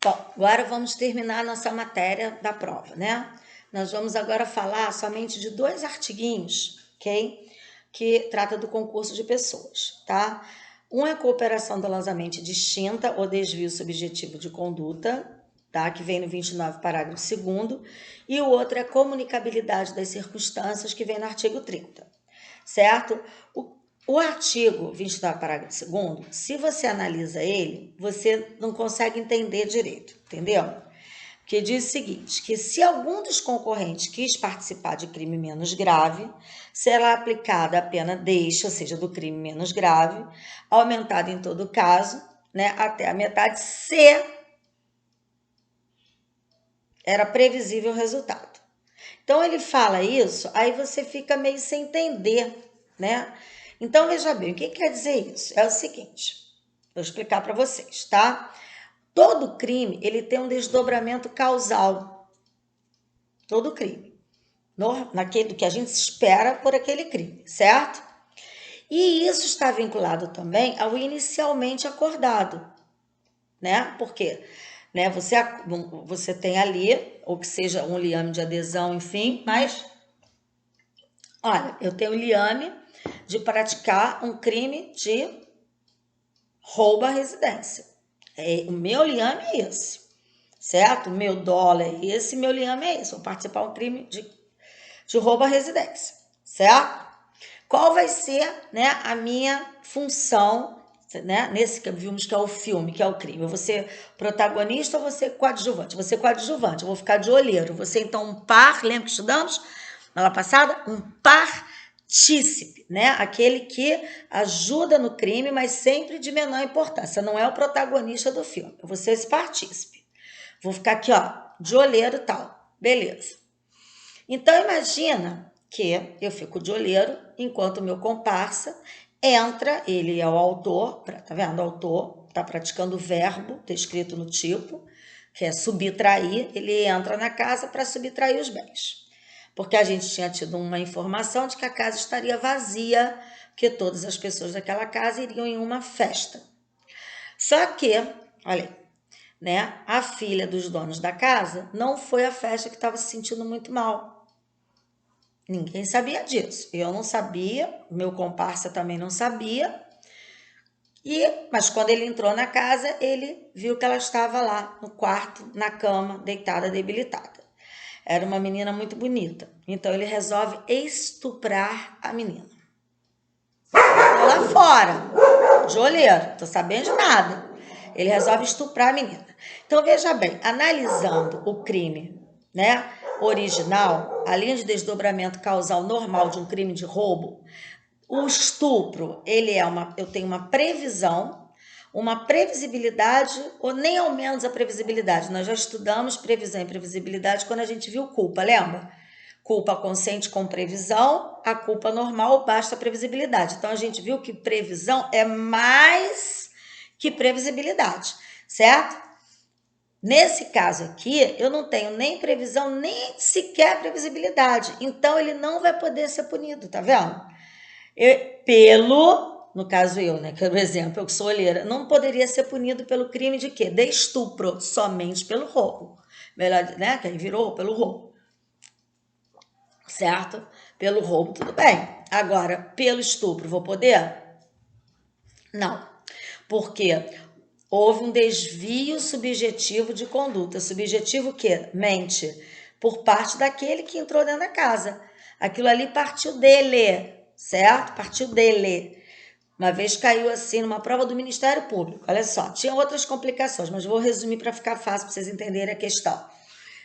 Bom, agora vamos terminar a nossa matéria da prova, né? Nós vamos agora falar somente de 2 artiguinhos, ok? Que trata do concurso de pessoas, tá? Um é cooperação dolosamente distinta ou desvio subjetivo de conduta, tá? Que vem no 29, parágrafo 2º, e o outro é comunicabilidade das circunstâncias, que vem no artigo 30, certo? O artigo 29, parágrafo 2º, se você analisa ele, você não consegue entender direito, entendeu? Porque diz o seguinte, que se algum dos concorrentes quis participar de crime menos grave, será aplicada a pena deixa, ou seja, do crime menos grave, aumentada em todo caso, né, até a metade, se era previsível o resultado. Então ele fala isso, aí você fica meio sem entender, né? Então veja bem, o que quer dizer isso? É o seguinte, vou explicar para vocês, tá? Todo crime, ele tem um desdobramento causal. Todo crime. Naquele do que a gente espera por aquele crime, certo? E isso está vinculado também ao inicialmente acordado, né? Porque, né, você tem ali, ou que seja um liame de adesão, enfim, mas, olha, eu tenho liame de praticar um crime de roubo à residência. O meu liame é esse, certo? O meu dólar é esse, meu liame é esse. Vou participar de um crime de roubo à residência, certo? Qual vai ser, né, a minha função, né, nesse que vimos que é o filme, que é o crime? Eu vou ser protagonista ou vou ser coadjuvante? Vou ser coadjuvante, eu vou ficar de olheiro. Você, então, um par, lembra que estudamos na aula passada? Um partícipe, né? Aquele que ajuda no crime, mas sempre de menor importância. Não é o protagonista do filme. Eu vou ser esse partícipe. Vou ficar aqui, ó, de olheiro e tal. Beleza. Então, imagina que eu fico de olheiro enquanto o meu comparsa entra, ele é o autor, tá vendo? O autor está praticando o verbo, está escrito no tipo, que é subtrair, ele entra na casa para subtrair os bens. Porque a gente tinha tido uma informação de que a casa estaria vazia, que todas as pessoas daquela casa iriam em uma festa. Só que, olha aí, né, a filha dos donos da casa não foi à festa, que estava se sentindo muito mal. Ninguém sabia disso. Eu não sabia, meu comparsa também não sabia. Mas quando ele entrou na casa, ele viu que ela estava lá no quarto, na cama, deitada, debilitada. Era uma menina muito bonita. Então ele resolve estuprar a menina. Tô lá fora, de olheiro, tô sabendo de nada. Ele resolve estuprar a menina. Então veja bem, analisando o crime, né, original, a linha de desdobramento causal normal de um crime de roubo, o estupro, eu tenho uma previsão, uma previsibilidade, ou nem ao menos a previsibilidade. Nós já estudamos previsão e previsibilidade quando a gente viu culpa, lembra? Culpa consciente com previsão, a culpa normal basta previsibilidade. Então a gente viu que previsão é mais que previsibilidade, certo? Nesse caso aqui, eu não tenho nem previsão, nem sequer previsibilidade. Então ele não vai poder ser punido, tá vendo? No caso eu, né, que é o exemplo, eu que sou olheira, não poderia ser punido pelo crime de quê? De estupro, somente pelo roubo. Melhor, né, que aí virou pelo roubo. Certo? Pelo roubo, tudo bem. Agora, pelo estupro, vou poder? Não. Porque houve um desvio subjetivo de conduta. Subjetivo o quê? Mente. Por parte daquele que entrou dentro da casa. Aquilo ali partiu dele, certo? Partiu dele. Uma vez caiu assim numa prova do Ministério Público. Olha só, tinha outras complicações, mas vou resumir para ficar fácil para vocês entenderem a questão.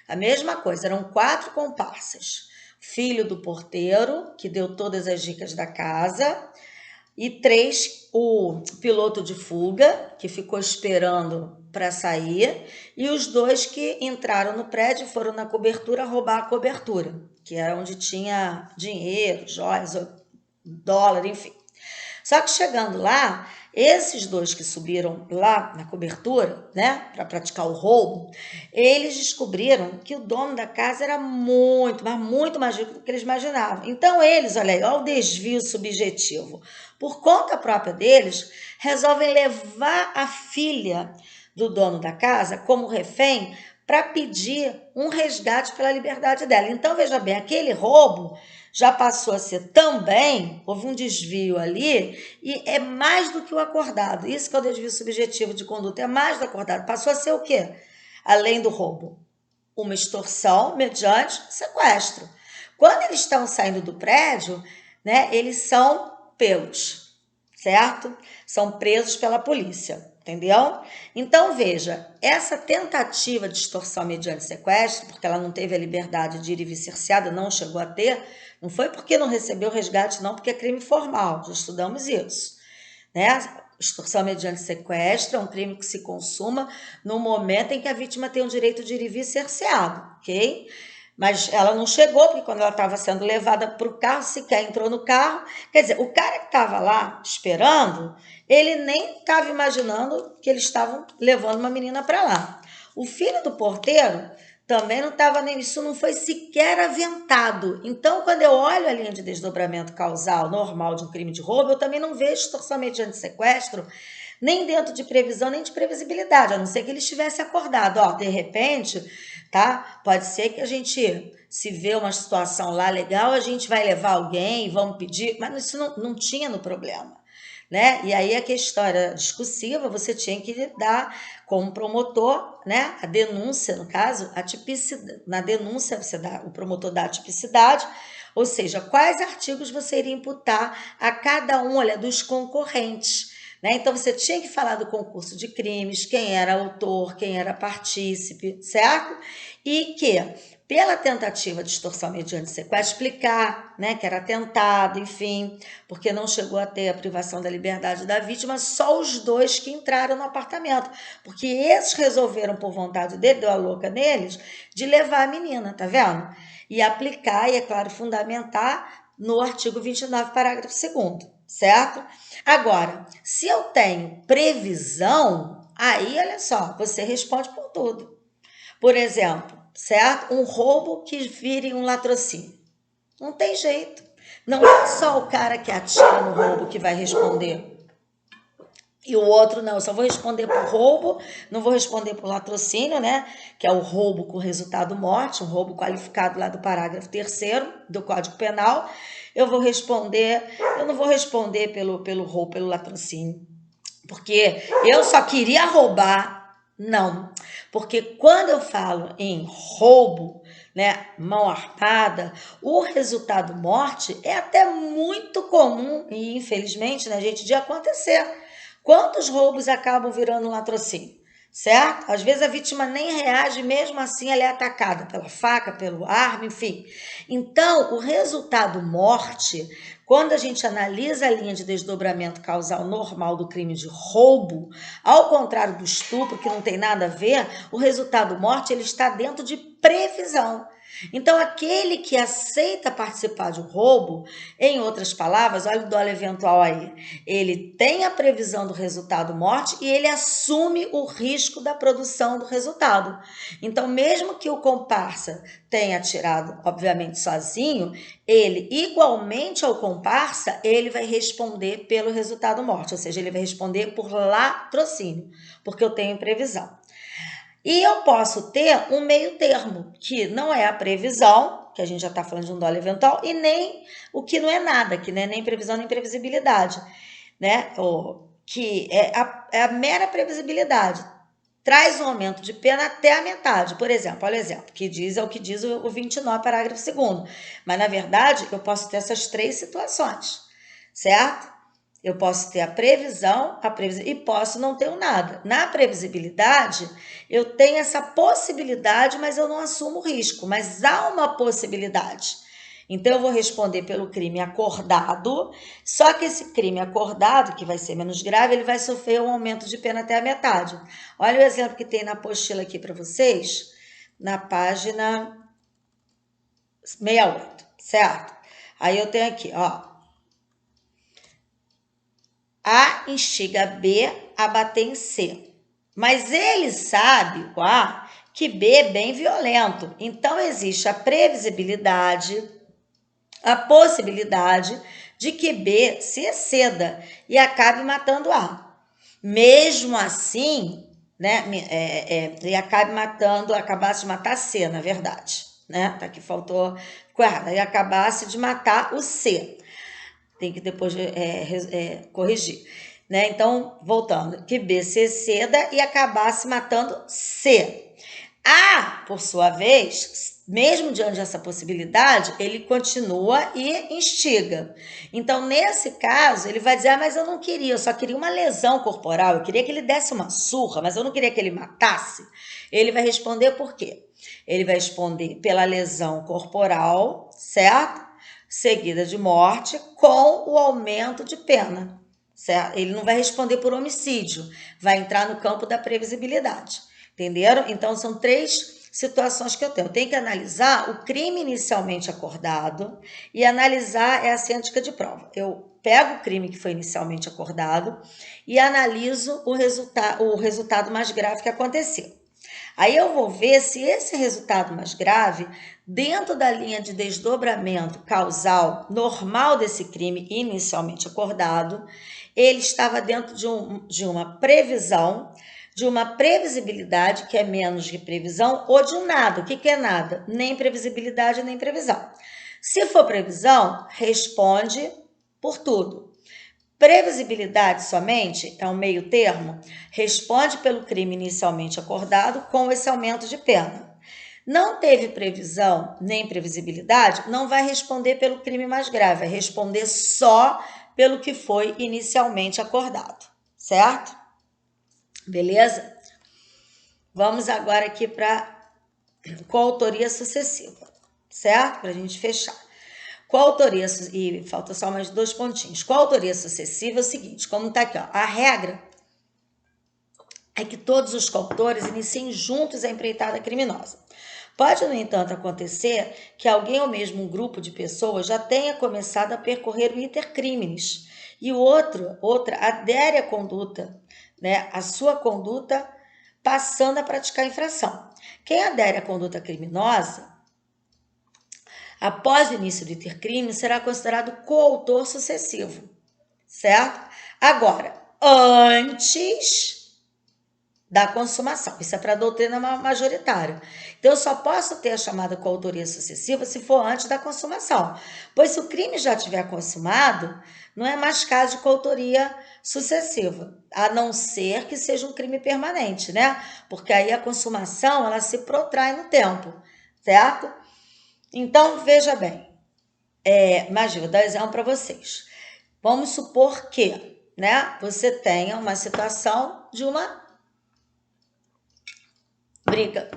A mesma coisa, eram 4 comparsas. Filho do porteiro, que deu todas as dicas da casa, e 3, o piloto de fuga, que ficou esperando para sair, e os 2 que entraram no prédio e foram na cobertura roubar a cobertura, que era onde tinha dinheiro, joias, dólar, enfim. Só que chegando lá, esses 2 que subiram lá na cobertura, né, para praticar o roubo, eles descobriram que o dono da casa era muito, mas muito mais rico do que eles imaginavam. Então eles, olha aí, olha o desvio subjetivo. Por conta própria deles, resolvem levar a filha do dono da casa como refém para pedir um resgate pela liberdade dela. Então, veja bem, aquele roubo já passou a ser também, houve um desvio ali, e é mais do que o acordado. Isso que é o desvio subjetivo de conduta, é mais do acordado. Passou a ser o quê? Além do roubo, uma extorsão mediante sequestro. Quando eles estão saindo do prédio, né, eles são pegos, certo? São presos pela polícia, entendeu? Então, veja, essa tentativa de extorsão mediante sequestro, porque ela não teve a liberdade de ir e vir cerceada, não chegou a ter, não foi porque não recebeu resgate, não, porque é crime formal, já estudamos isso, né? Extorsão mediante sequestro é um crime que se consuma no momento em que a vítima tem o direito de ir e vir cerceado, ok? Mas ela não chegou, porque quando ela estava sendo levada para o carro, sequer entrou no carro. Quer dizer, o cara que estava lá esperando, ele nem estava imaginando que eles estavam levando uma menina para lá. O filho do porteiro também não estava nem... Isso não foi sequer aventado. Então, quando eu olho a linha de desdobramento causal normal de um crime de roubo, eu também não vejo extorsão mediante sequestro, nem dentro de previsão, nem de previsibilidade, a não ser que ele estivesse acordado. Ó, de repente, tá? Pode ser que a gente, se vê uma situação lá legal, a gente vai levar alguém, vamos pedir, mas isso não tinha no problema, né? E aí a questão era discursiva, você tinha que dar como promotor, né? A denúncia, no caso, a tipicidade. Na denúncia, o promotor dá a tipicidade, ou seja, quais artigos você iria imputar a cada um, olha, dos concorrentes. Né? Então, você tinha que falar do concurso de crimes, quem era autor, quem era partícipe, certo? E que, pela tentativa de extorsão mediante sequestro, explicar, né, que era atentado, enfim, porque não chegou a ter a privação da liberdade da vítima, só os dois que entraram no apartamento, porque esses resolveram, por vontade dele, deu a louca neles, de levar a menina, tá vendo? E aplicar, e é claro, fundamentar no artigo 29, parágrafo 2º, certo? Agora, se eu tenho previsão, aí, olha só, você responde por tudo. Por exemplo, certo? Um roubo que vire um latrocínio. Não tem jeito. Não é só o cara que atira no roubo que vai responder. E o outro não, eu só vou responder por roubo, não vou responder por latrocínio, né? Que é o roubo com resultado morte, um roubo qualificado lá do parágrafo 3º do Código Penal. Eu não vou responder pelo roubo, pelo latrocínio, porque eu só queria roubar. Não, porque quando eu falo em roubo, né, mão armada, o resultado morte é até muito comum e infelizmente, né, gente, de acontecer. Quantos roubos acabam virando latrocínio? Certo? Às vezes a vítima nem reage, mesmo assim ela é atacada pela faca, pelo arma, enfim. Então, o resultado morte, quando a gente analisa a linha de desdobramento causal normal do crime de roubo, ao contrário do estupro, que não tem nada a ver, o resultado morte ele está dentro de previsão. Então, aquele que aceita participar de um roubo, em outras palavras, olha o dolo eventual aí, ele tem a previsão do resultado morte e ele assume o risco da produção do resultado. Então, mesmo que o comparsa tenha atirado, obviamente, sozinho, ele, igualmente ao comparsa, ele vai responder pelo resultado morte, ou seja, ele vai responder por latrocínio, porque eu tenho previsão. E eu posso ter um meio termo, que não é a previsão, que a gente já está falando de um dolo eventual, e nem o que não é nada, que não é nem previsão nem previsibilidade, né? Que é a mera previsibilidade. Traz um aumento de pena até a metade, por exemplo, olha o exemplo, que diz, é o que diz o 29, parágrafo 2º. Mas, na verdade, eu posso ter essas três situações, certo? Eu posso ter a previsão e posso não ter o nada. Na previsibilidade, eu tenho essa possibilidade, mas eu não assumo o risco. Mas há uma possibilidade. Então, eu vou responder pelo crime acordado, só que esse crime acordado, que vai ser menos grave, ele vai sofrer um aumento de pena até a metade. Olha o exemplo que tem na apostila aqui para vocês, na página 68, certo? Aí eu tenho aqui, ó. A instiga B a bater em C. Mas ele sabe, o A, que B é bem violento. Então, existe a previsibilidade, a possibilidade de que B se exceda e acabe matando A. Mesmo assim, né? E acabasse de matar C, na verdade, né? Tá aqui, ficou errado. E acabasse de matar o C. Tem que depois corrigir, né? Então, voltando, que B se ceda e acabasse matando C. A, por sua vez, mesmo diante dessa possibilidade, ele continua e instiga. Então, nesse caso, ele vai dizer, mas eu não queria, eu só queria uma lesão corporal, eu queria que ele desse uma surra, mas eu não queria que ele matasse. Ele vai responder por quê? Ele vai responder pela lesão corporal, certo? Seguida de morte, com o aumento de pena, certo? Ele não vai responder por homicídio, vai entrar no campo da previsibilidade. Entenderam? Então, são 3 situações que eu tenho. Eu tenho que analisar o crime inicialmente acordado e analisar a científica de prova. Eu pego o crime que foi inicialmente acordado e analiso o resultado mais grave que aconteceu. Aí eu vou ver se esse resultado mais grave, dentro da linha de desdobramento causal normal desse crime inicialmente acordado, ele estava dentro de uma previsão, de uma previsibilidade, que é menos que previsão, ou de um nada. O que é nada? Nem previsibilidade, nem previsão. Se for previsão, responde por tudo. Previsibilidade somente é um meio termo, responde pelo crime inicialmente acordado com esse aumento de pena. Não teve previsão nem previsibilidade, não vai responder pelo crime mais grave, vai responder só pelo que foi inicialmente acordado, certo? Beleza? Vamos agora aqui para coautoria sucessiva, certo? Para a gente fechar. Coautoria, e falta só mais 2 pontinhos. Coautoria sucessiva é o seguinte, como está aqui, ó, a regra é que todos os coautores iniciem juntos a empreitada criminosa. Pode, no entanto, acontecer que alguém ou mesmo um grupo de pessoas já tenha começado a percorrer o iter criminis e outra adere à conduta, né, a sua conduta passando a praticar a infração. Quem adere à conduta criminosa, após o início do intercrime, será considerado coautor sucessivo, certo? Agora, antes da consumação, isso é para a doutrina majoritária. Então, eu só posso ter a chamada coautoria sucessiva se for antes da consumação, pois se o crime já tiver consumado, não é mais caso de coautoria sucessiva, a não ser que seja um crime permanente, né? Porque aí a consumação, ela se protrai no tempo, certo? Então, veja bem, imagina, vou dar um exemplo para vocês. Vamos supor que, né, você tenha uma situação de uma briga,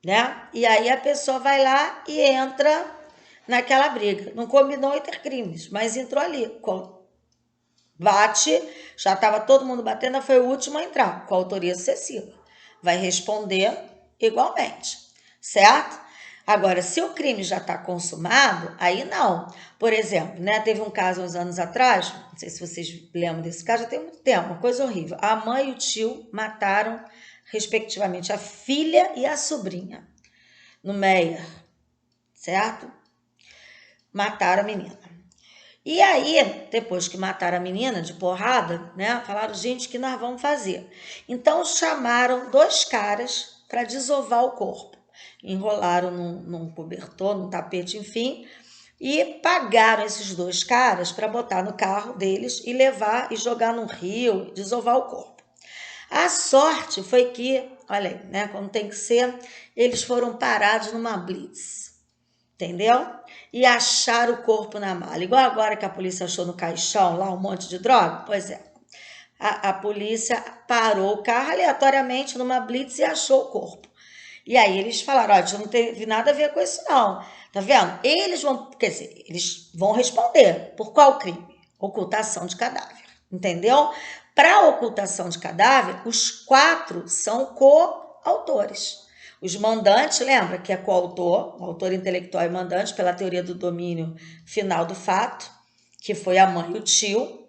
né? E aí a pessoa vai lá e entra naquela briga. Não combinou entre crimes, mas entrou ali. Bate, já estava todo mundo batendo, foi o último a entrar, com autoria sucessiva. Vai responder igualmente, certo? Agora, se o crime já está consumado, aí não. Por exemplo, né, teve um caso uns anos atrás, não sei se vocês lembram desse caso, já tem muito tempo, uma coisa horrível. A mãe e o tio mataram, respectivamente, a filha e a sobrinha, no Meier, certo? Mataram a menina. E aí, depois que mataram a menina de porrada, né, falaram, gente, o que nós vamos fazer? Então, chamaram 2 caras para desovar o corpo. Enrolaram num cobertor, num tapete, enfim, e pagaram esses 2 caras para botar no carro deles e levar e jogar no rio, desovar o corpo. A sorte foi que, olha aí, né, como tem que ser, eles foram parados numa blitz, entendeu? E acharam o corpo na mala. Igual agora que a polícia achou no caixão lá um monte de droga, pois é. A polícia parou o carro aleatoriamente numa blitz e achou o corpo. E aí eles falaram, ó, não teve nada a ver com isso não, tá vendo? Eles vão responder. Por qual crime? Ocultação de cadáver, entendeu? Para ocultação de cadáver, os 4 são coautores. Os mandantes, lembra que é coautor, o autor intelectual e mandante pela teoria do domínio final do fato, que foi a mãe e o tio,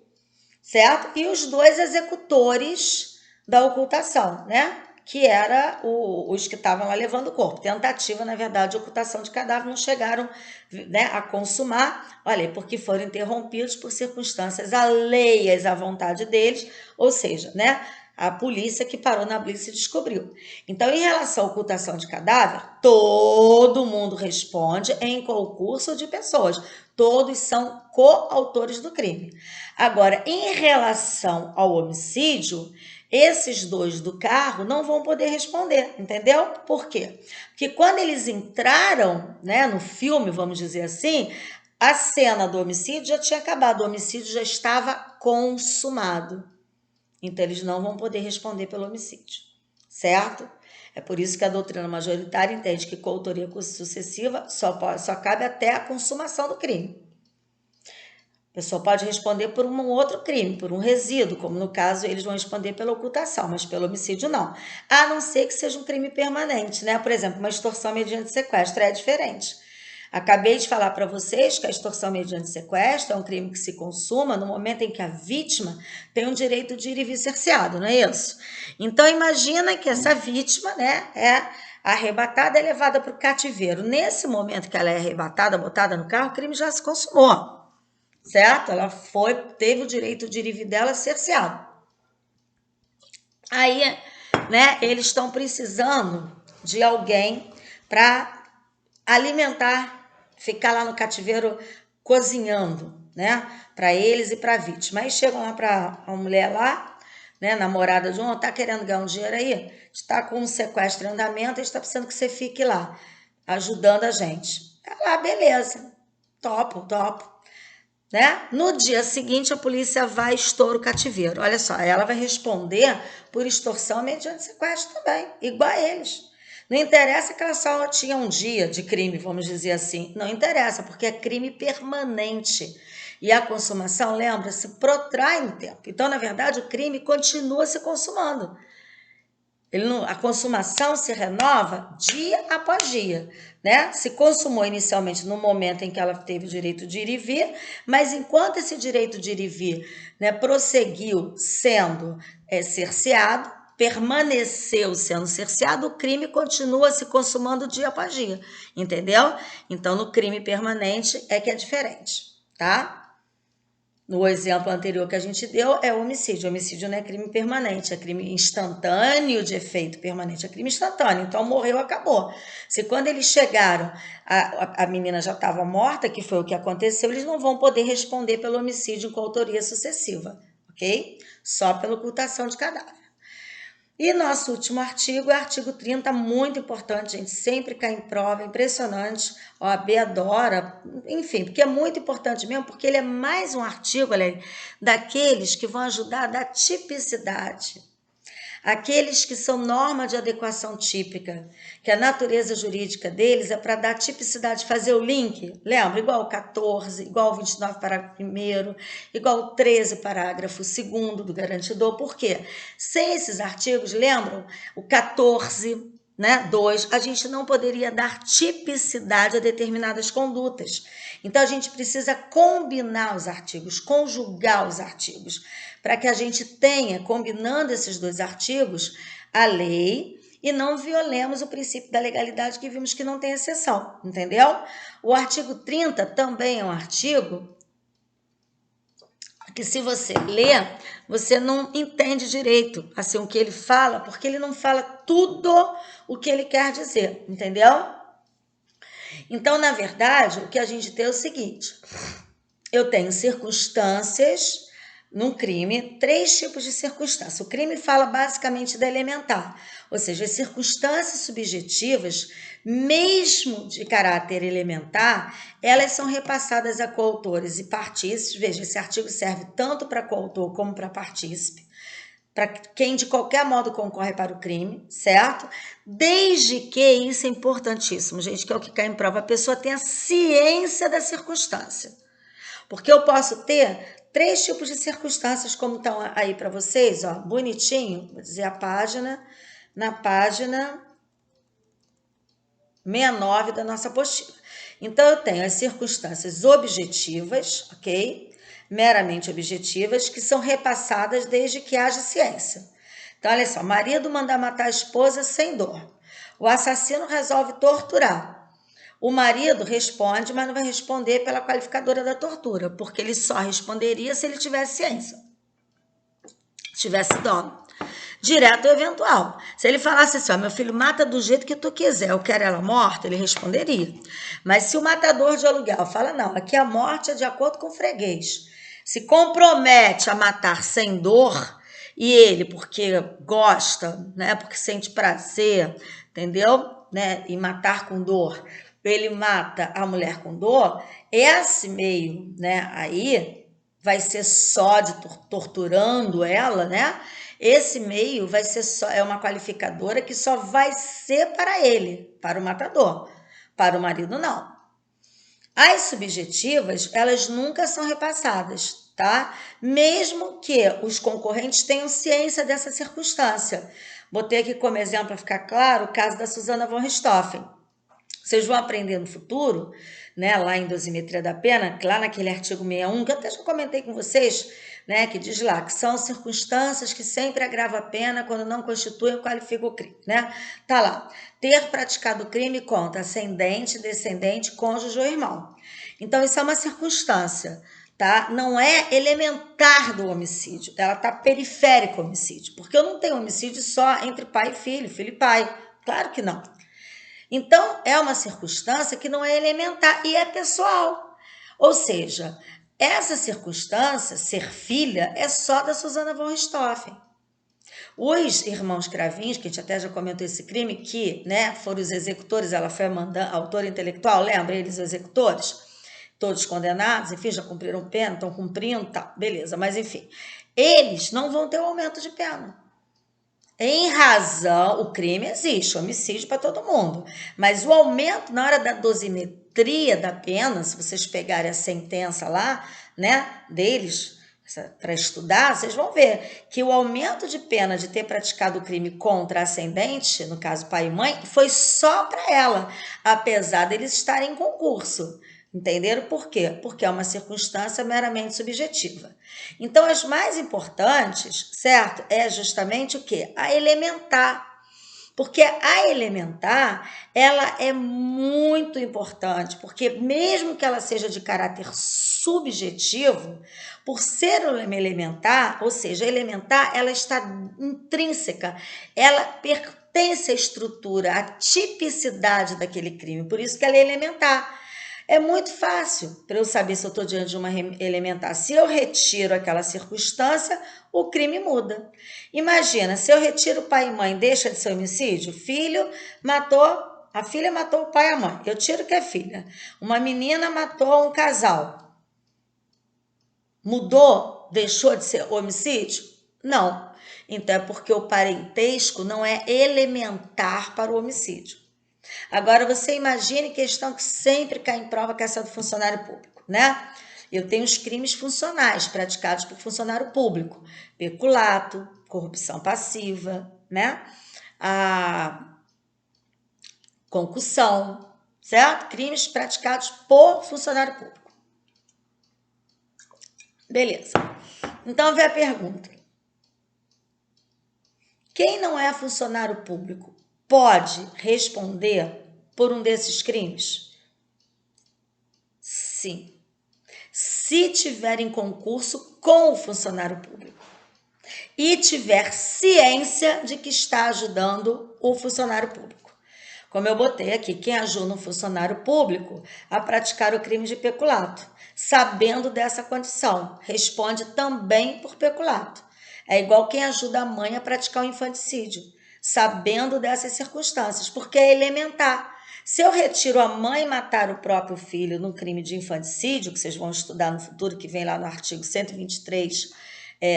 certo? E os 2 executores da ocultação, né? Que era os que estavam lá levando o corpo. Tentativa, na verdade, de ocultação de cadáver, não chegaram, né, a consumar, olha, porque foram interrompidos por circunstâncias alheias à vontade deles, ou seja, né, a polícia que parou na blitz descobriu. Então, em relação à ocultação de cadáver, todo mundo responde em concurso de pessoas. Todos são coautores do crime. Agora, em relação ao homicídio, esses dois do carro não vão poder responder, entendeu? Por quê? Porque quando eles entraram, né, no filme, vamos dizer assim, a cena do homicídio já tinha acabado, o homicídio já estava consumado. Então, eles não vão poder responder pelo homicídio, certo? É por isso que a doutrina majoritária entende que coautoria sucessiva só cabe até a consumação do crime. A pessoa pode responder por um outro crime, por um resíduo, como no caso eles vão responder pela ocultação, mas pelo homicídio não. A não ser que seja um crime permanente, né? Por exemplo, uma extorsão mediante sequestro é diferente. Acabei de falar para vocês que a extorsão mediante sequestro é um crime que se consuma no momento em que a vítima tem um direito de ir e vir cerceado, não é isso? Então, imagina que essa vítima, né, é arrebatada e levada para o cativeiro. Nesse momento que ela é arrebatada, botada no carro, o crime já se consumou, certo? Ela teve o direito de ir e vir dela cerceado. Aí, né, eles estão precisando de alguém para alimentar, ficar lá no cativeiro cozinhando, né, para eles e para a vítima. Aí chegam lá para a mulher lá, né, namorada de um, tá querendo ganhar um dinheiro aí, está com um sequestro em andamento, está precisando que você fique lá, ajudando a gente. Ela, beleza, topo. Né? No dia seguinte, a polícia vai e estoura o cativeiro. Olha só, ela vai responder por extorsão mediante sequestro também, igual a eles. Não interessa que ela só tinha um dia de crime, vamos dizer assim. Não interessa, porque é crime permanente. E a consumação, lembra, se protrai no tempo. Então, na verdade, o crime continua se consumando. A consumação se renova dia após dia, né? Se consumou inicialmente no momento em que ela teve o direito de ir e vir, mas enquanto esse direito de ir e vir, né, prosseguiu sendo cerceado, permaneceu sendo cerceado, o crime continua se consumando dia após dia, entendeu? Então, no crime permanente é que é diferente, tá? No exemplo anterior que a gente deu, é o homicídio. O homicídio não é crime permanente, é crime instantâneo de efeito permanente, é crime instantâneo. Então, morreu, acabou. Se quando eles chegaram, a menina já estava morta, que foi o que aconteceu, eles não vão poder responder pelo homicídio com autoria sucessiva, ok? Só pela ocultação de cadáver. E nosso último artigo é o artigo 30, muito importante, gente, sempre cai em prova, impressionante, a OAB adora, enfim, porque é muito importante mesmo, porque ele é mais um artigo, olha, daqueles que vão ajudar a dar tipicidade. Aqueles que são norma de adequação típica, que a natureza jurídica deles é para dar tipicidade, fazer o link, lembra? Igual o 14, igual o 29, parágrafo 1º, igual o 13, parágrafo 2º do garantidor. Por quê? Sem esses artigos, lembram? O 14, né, 2, a gente não poderia dar tipicidade a determinadas condutas. Então, a gente precisa combinar os artigos, conjugar os artigos, para que a gente tenha, combinando esses dois artigos, a lei e não violemos o princípio da legalidade que vimos que não tem exceção, entendeu? O artigo 30 também é um artigo que, se você ler, você não entende direito assim o que ele fala, porque ele não fala tudo o que ele quer dizer, entendeu? Então, na verdade, o que a gente tem é o seguinte: eu tenho circunstâncias num crime, 3 tipos de circunstância. O crime fala basicamente da elementar, ou seja, as circunstâncias subjetivas, mesmo de caráter elementar, elas são repassadas a coautores e partícipes. Veja, esse artigo serve tanto para coautor como para partícipe, para quem de qualquer modo concorre para o crime, certo? Desde que, isso é importantíssimo, gente, que é o que cai em prova, a pessoa tenha ciência da circunstância. Porque eu posso ter 3 tipos de circunstâncias, como estão aí para vocês, ó, bonitinho, vou dizer a página, na página 69 da nossa apostila. Então, eu tenho as circunstâncias objetivas, ok? Meramente objetivas, que são repassadas desde que haja ciência. Então, olha só, marido manda matar a esposa sem dor. O assassino resolve torturar. O marido responde, mas não vai responder pela qualificadora da tortura, porque ele só responderia se ele tivesse ciência, tivesse dolo. Direto ou eventual. Se ele falasse assim, ó, meu filho mata do jeito que tu quiser, eu quero ela morta, ele responderia. Mas se o matador de aluguel fala, não, aqui a morte é de acordo com o freguês, se compromete a matar sem dor, e ele, porque gosta, né, porque sente prazer, entendeu? Né, e matar com dor, ele mata a mulher com dor, esse meio, né, aí vai ser só de torturando ela, né? Esse meio vai ser só, é uma qualificadora que só vai ser para ele, para o matador, para o marido não. As subjetivas, elas nunca são repassadas, tá? Mesmo que os concorrentes tenham ciência dessa circunstância. Botei aqui como exemplo para ficar claro o caso da Susana von Richthofen. Vocês vão aprender no futuro, né, lá em Dosimetria da Pena, lá naquele artigo 61, que eu até já comentei com vocês, né, que diz lá que são circunstâncias que sempre agravam a pena quando não constituem ou qualificam o crime, né? Tá lá. Ter praticado o crime contra ascendente, descendente, cônjuge ou irmão. Então, isso é uma circunstância, tá? Não é elementar do homicídio, ela tá periférica ao homicídio, porque eu não tenho homicídio só entre pai e filho e pai. Claro que não. Então, é uma circunstância que não é elementar e é pessoal. Ou seja, essa circunstância, ser filha, é só da Susana von Richthofen. Os irmãos Cravinhos, que a gente até já comentou esse crime, que, né, foram os executores, ela foi a autora intelectual, lembra eles, os executores? Todos condenados, enfim, já cumpriram pena, estão cumprindo, tá, beleza, mas enfim. Eles não vão ter um aumento de pena. Em razão, o crime existe, homicídio para todo mundo, mas o aumento na hora da dosimetria da pena, se vocês pegarem a sentença lá, né, deles, para estudar, vocês vão ver que o aumento de pena de ter praticado o crime contra ascendente, no caso pai e mãe, foi só para ela, apesar deles estarem em concurso. Entenderam por quê? Porque é uma circunstância meramente subjetiva. Então, as mais importantes, certo? É justamente o quê? A elementar. Porque a elementar, ela é muito importante, porque mesmo que ela seja de caráter subjetivo, por ser uma elementar, ou seja, elementar, ela está intrínseca, ela pertence à estrutura, à tipicidade daquele crime, por isso que ela é elementar. É muito fácil para eu saber se eu estou diante de uma elementar. Se eu retiro aquela circunstância, o crime muda. Imagina, se eu retiro pai e mãe, deixa de ser homicídio? Filho matou, a filha matou o pai e a mãe. Eu tiro que é filha. Uma menina matou um casal. Mudou? Deixou de ser homicídio? Não. Então é porque o parentesco não é elementar para o homicídio. Agora, você imagine questão que sempre cai em prova, que é essa do funcionário público, né? Eu tenho os crimes funcionais praticados por funcionário público. Peculato, corrupção passiva, né? A concussão, certo? Crimes praticados por funcionário público. Beleza. Então, vem a pergunta. Quem não é funcionário público pode responder por um desses crimes? Sim. Se tiver em concurso com o funcionário público e tiver ciência de que está ajudando o funcionário público. Como eu botei aqui, quem ajuda um funcionário público a praticar o crime de peculato, sabendo dessa condição, responde também por peculato. É igual quem ajuda a mãe a praticar o infanticídio, sabendo dessas circunstâncias, porque é elementar. Se eu retiro a mãe matar o próprio filho no crime de infanticídio, que vocês vão estudar no futuro, que vem lá no artigo 123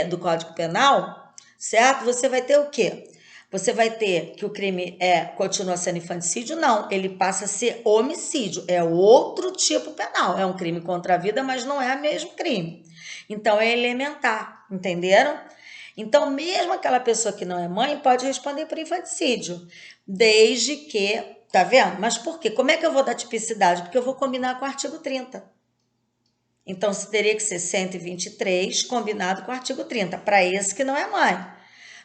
do Código Penal, certo? Você vai ter o quê? Você vai ter que o crime continua sendo infanticídio? Não, ele passa a ser homicídio. É outro tipo penal. É um crime contra a vida, mas não é o mesmo crime. Então, é elementar, entenderam? Então, mesmo aquela pessoa que não é mãe pode responder por infanticídio, desde que... Tá vendo? Mas por quê? Como é que eu vou dar tipicidade? Porque eu vou combinar com o artigo 30. Então, teria que ser 123 combinado com o artigo 30, para esse que não é mãe.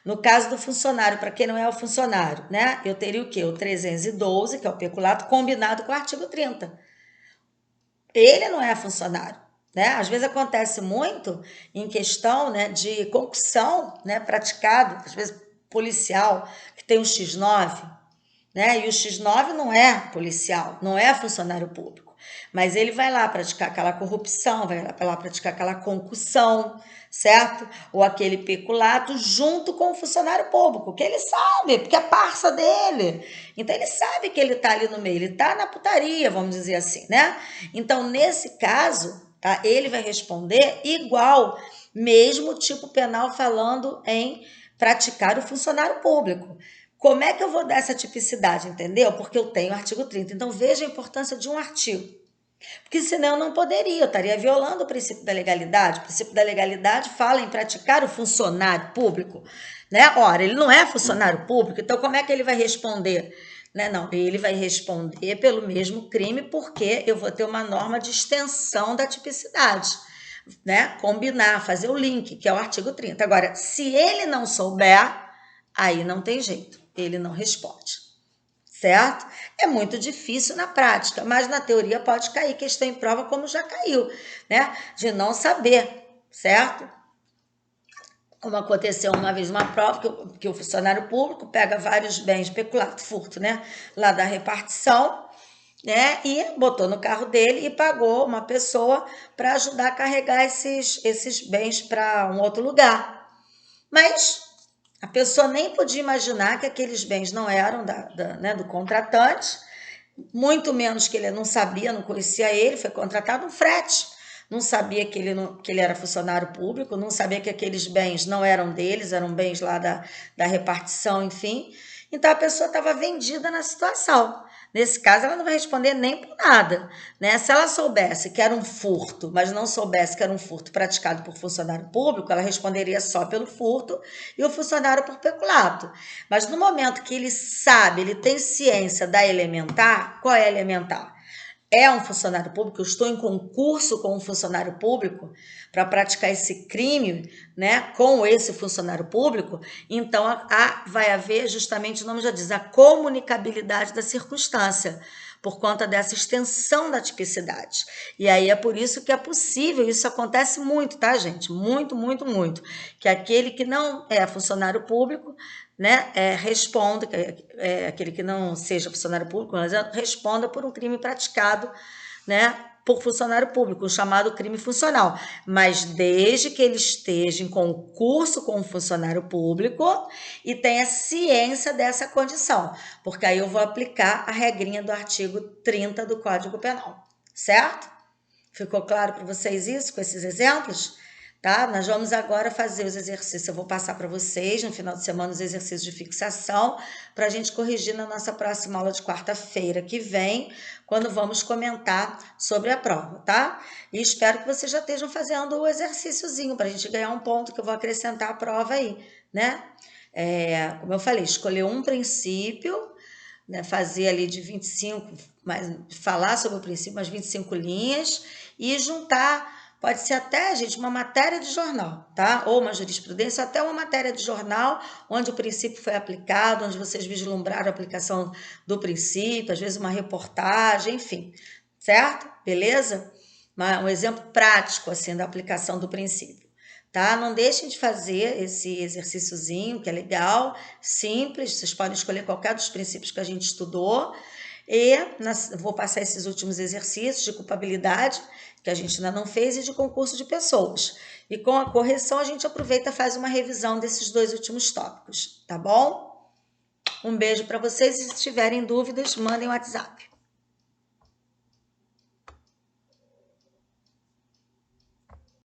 No caso do funcionário, para quem não é o funcionário, né? Eu teria o quê? O 312, que é o peculato, combinado com o artigo 30. Ele não é funcionário, né? Às vezes acontece muito em questão, né, de concussão, né, praticado, às vezes policial que tem o X9, né? E o X9 não é policial, não é funcionário público, mas ele vai lá praticar aquela corrupção, vai lá praticar aquela concussão, certo? Ou aquele peculato junto com o funcionário público, que ele sabe, porque é parça dele. Então ele sabe que ele tá ali no meio, ele tá na putaria, vamos dizer assim, né? Então nesse caso, tá? Ele vai responder igual, mesmo tipo penal falando em praticar o funcionário público. Como é que eu vou dar essa tipicidade, entendeu? Porque eu tenho o artigo 30. Então, veja a importância de um artigo. Porque senão eu não poderia, eu estaria violando o princípio da legalidade. O princípio da legalidade fala em praticar o funcionário público, né? Ora, ele não é funcionário público, então como é que ele vai responder? Né? Não, ele vai responder pelo mesmo crime porque eu vou ter uma norma de extensão da tipicidade, né? Combinar, fazer o link, que é o artigo 30. Agora, se ele não souber, aí não tem jeito, ele não responde, certo? É muito difícil na prática, mas na teoria pode cair questão em prova, como já caiu, né? De não saber, certo? Como aconteceu uma vez uma prova que o funcionário público pega vários bens peculato, furto, né? Lá da repartição, né? E botou no carro dele e pagou uma pessoa para ajudar a carregar esses bens para um outro lugar. Mas a pessoa nem podia imaginar que aqueles bens não eram né, do contratante, muito menos que ele não sabia, não conhecia ele, foi contratado um frete. Não sabia que ele era funcionário público, não sabia que aqueles bens não eram deles, eram bens lá da repartição, enfim. Então a pessoa estava vendida na situação. Nesse caso, ela não vai responder nem por nada, né? Se ela soubesse que era um furto, mas não soubesse que era um furto praticado por funcionário público, ela responderia só pelo furto e o funcionário por peculato. Mas no momento que ele sabe, ele tem ciência da elementar, qual é a elementar? É um funcionário público, eu estou em concurso com um funcionário público para praticar esse crime, né, com esse funcionário público, então vai haver, justamente o nome já diz, a comunicabilidade da circunstância, por conta dessa extensão da tipicidade. E aí é por isso que é possível, isso acontece muito, tá, gente? Muito, muito, muito. Que aquele que não é funcionário público, né, responda, aquele que não seja funcionário público, mas responda por um crime praticado, né, por funcionário público, o chamado crime funcional, mas desde que ele esteja em concurso com um funcionário público e tenha ciência dessa condição, porque aí eu vou aplicar a regrinha do artigo 30 do Código Penal, certo? Ficou claro para vocês isso, com esses exemplos? Tá? Nós vamos agora fazer os exercícios, eu vou passar para vocês no final de semana os exercícios de fixação para a gente corrigir na nossa próxima aula de quarta-feira que vem, quando vamos comentar sobre a prova, tá? E espero que vocês já estejam fazendo o exercíciozinho para a gente ganhar um ponto que eu vou acrescentar à prova aí, né? Como eu falei, escolher um princípio, né, fazer ali de 25, falar sobre o princípio, umas 25 linhas e juntar. Pode ser até, gente, uma matéria de jornal, tá? Ou uma jurisprudência, até uma matéria de jornal, onde o princípio foi aplicado, onde vocês vislumbraram a aplicação do princípio, às vezes uma reportagem, enfim, certo? Beleza? Um exemplo prático, assim, da aplicação do princípio, tá? Não deixem de fazer esse exercíciozinho, que é legal, simples, vocês podem escolher qualquer dos princípios que a gente estudou, e vou passar esses últimos exercícios de culpabilidade, que a gente ainda não fez, e de concurso de pessoas. E com a correção a gente aproveita e faz uma revisão desses dois últimos tópicos, tá bom? Um beijo para vocês e se tiverem dúvidas, mandem um WhatsApp.